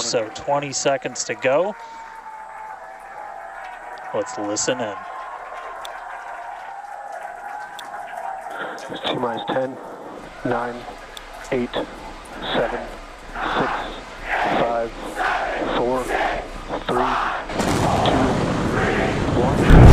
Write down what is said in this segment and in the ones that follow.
so 20 seconds to go. Let's listen in. T-minus 10, 9, 8, 7, 6, 5, 4, 3, 2, 1.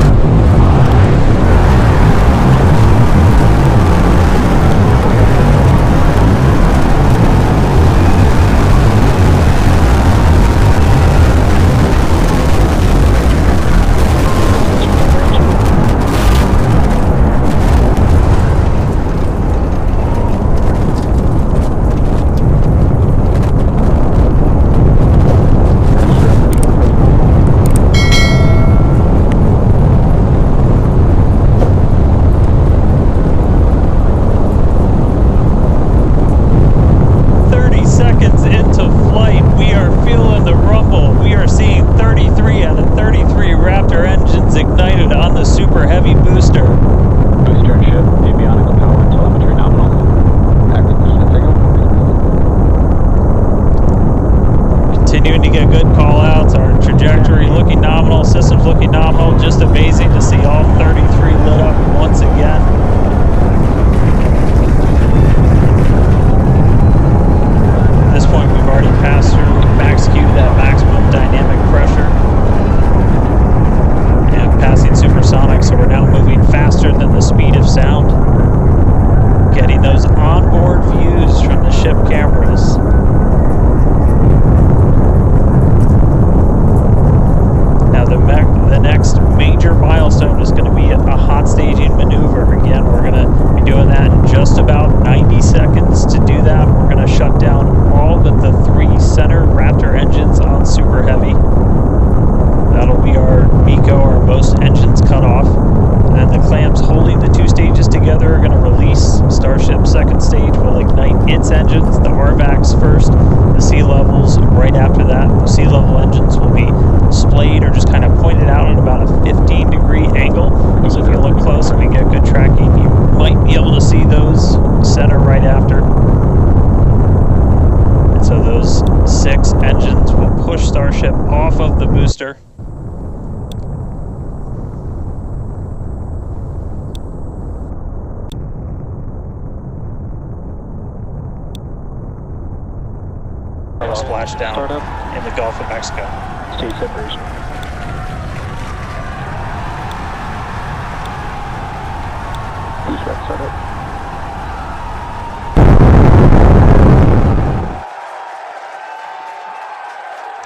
6 engines will push Starship off of the booster. And a splashdown in the Gulf of Mexico. Stage separation. Boost back startup.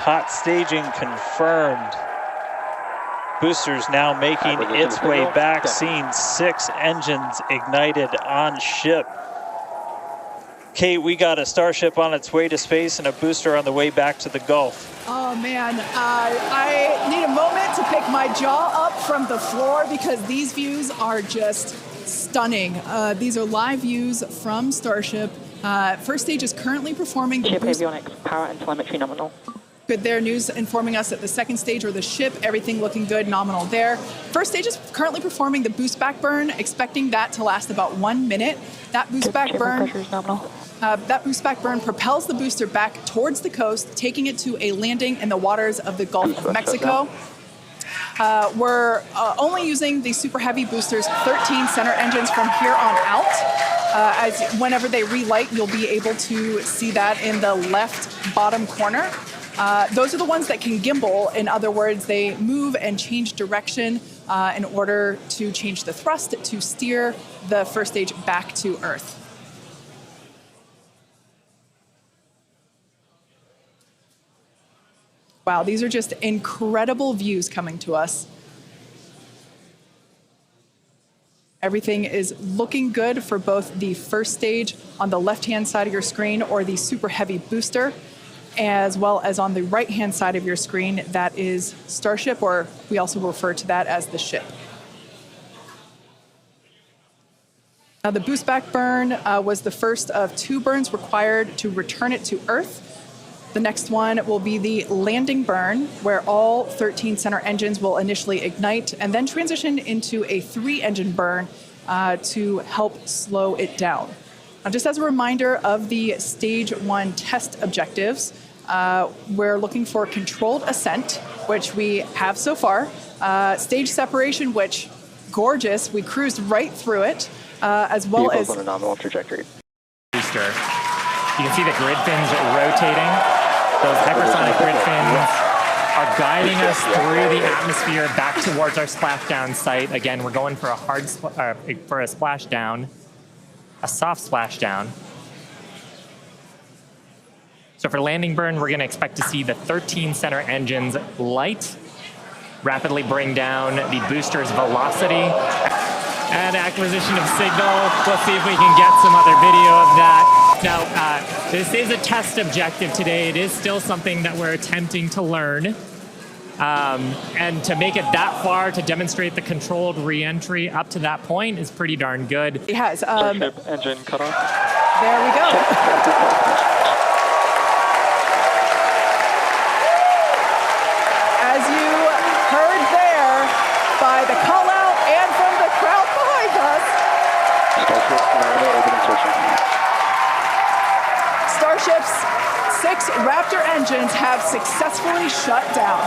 Hot staging confirmed. Boosters now making its way back, seeing 6 engines ignited on ship. Kate, we got a Starship on its way to space and a booster on the way back to the Gulf. Oh man, I need a moment to pick my jaw up from the floor because these views are just stunning. These are live views from Starship. First stage is currently performing the ship avionics, power and telemetry nominal. Good there, news informing us that the second stage or the ship, everything looking good, nominal there. First stage is currently performing the boost back burn, expecting that to last about 1 minute. That boost back burn, propels the booster back towards the coast, taking it to a landing in the waters of the Gulf of Mexico. We're only using the super heavy boosters, 13 center engines from here on out. As whenever they relight, you'll be able to see that in the left bottom corner. Those are the ones that can gimbal. In other words, they move and change direction in order to change the thrust to steer the first stage back to Earth. Wow, these are just incredible views coming to us. Everything is looking good for both the first stage on the left-hand side of your screen or the super heavy booster, as well as on the right-hand side of your screen, that is Starship, or we also refer to that as the ship. Now, the boost back burn was the first of 2 burns required to return it to Earth. The next one will be the landing burn, where all 13 center engines will initially ignite and then transition into a 3-engine burn to help slow it down. Now, just as a reminder of the stage 1 test objectives, We're looking for controlled ascent, which we have so far. Stage separation, which gorgeous. We cruised right through it, as well as on a nominal trajectory. Booster. You can see the grid fins rotating. Those hypersonic grid fins are guiding us through the atmosphere back towards our splashdown site. Again, we're going for a for a splashdown, a soft splashdown. So for landing burn, we're going to expect to see the 13 center engines light, rapidly bring down the booster's velocity, and acquisition of signal. We'll see if we can get some other video of that. Now, this is a test objective today. It is still something that we're attempting to learn. And to make it that far, to demonstrate the controlled re-entry up to that point is pretty darn good. it has. Starship engine cut off. There we go. As you heard there, by the call out and from the crowd behind us, Starship nominal orbit insertion. Starship's 6 Raptor engines have successfully shut down.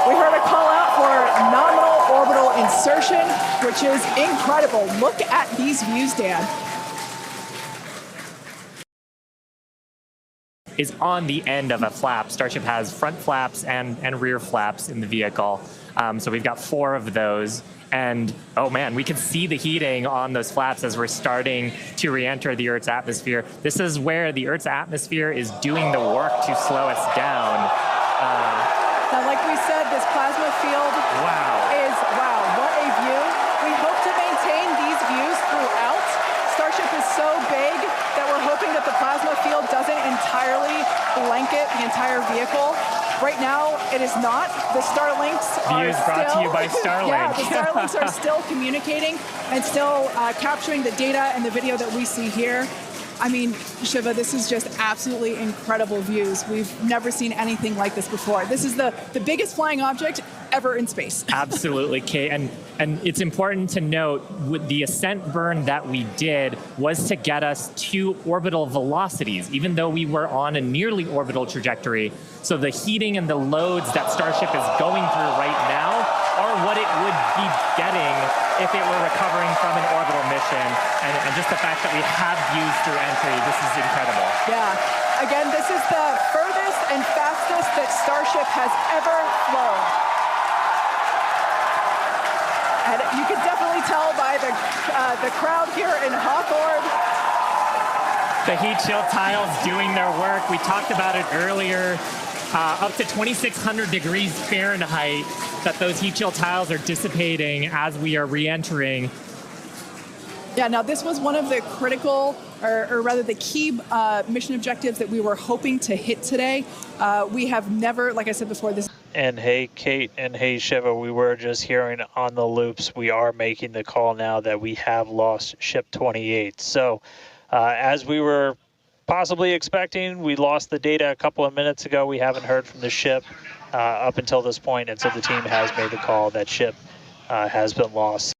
We heard a call out for nominal orbital insertion, which is incredible. Look at these views, Dan. Is on the end of a flap. Starship has front flaps and rear flaps in the vehicle. So we've got 4 of those. And oh man, we can see the heating on those flaps as we're starting to re-enter the Earth's atmosphere. This is where the Earth's atmosphere is doing the work to slow us down. Now, like we said, this plasma field is, wow, what a view. We hope to maintain these views throughout. Starship is so big that we're hoping that the plasma field doesn't entirely blanket the entire vehicle. Right now, it is not. The Starlinks are Views brought to you by Starlink. Yeah, the Starlinks are still communicating and still capturing the data and the video that we see here. I mean, Shiva, this is just absolutely incredible views. We've never seen anything like this before. This is the biggest flying object ever in space. Absolutely, Kate. And it's important to note, the ascent burn that we did was to get us to orbital velocities, even though we were on a nearly orbital trajectory. So the heating and the loads that Starship is going through right now are what it would be getting if it were recovering from an orbital mission. And just the fact that we have views through entry, this is incredible. Yeah. Again, this is the furthest and fastest that Starship has ever flown. And you can definitely tell by the crowd here in Hawthorne. The heat shield tiles doing their work. We talked about it earlier. Up to 2,600 degrees Fahrenheit that those heat shield tiles are dissipating as we are re-entering. Yeah, now this was one of the critical, or rather the key mission objectives that we were hoping to hit today. We have never, like I said before, this. And hey, Kate, and hey, Shiva, we were just hearing on the loops, we are making the call now that we have lost Ship 28. So as we were possibly expecting, we lost the data a couple of minutes ago. We haven't heard from the ship up until this point, and so the team has made the call that ship has been lost.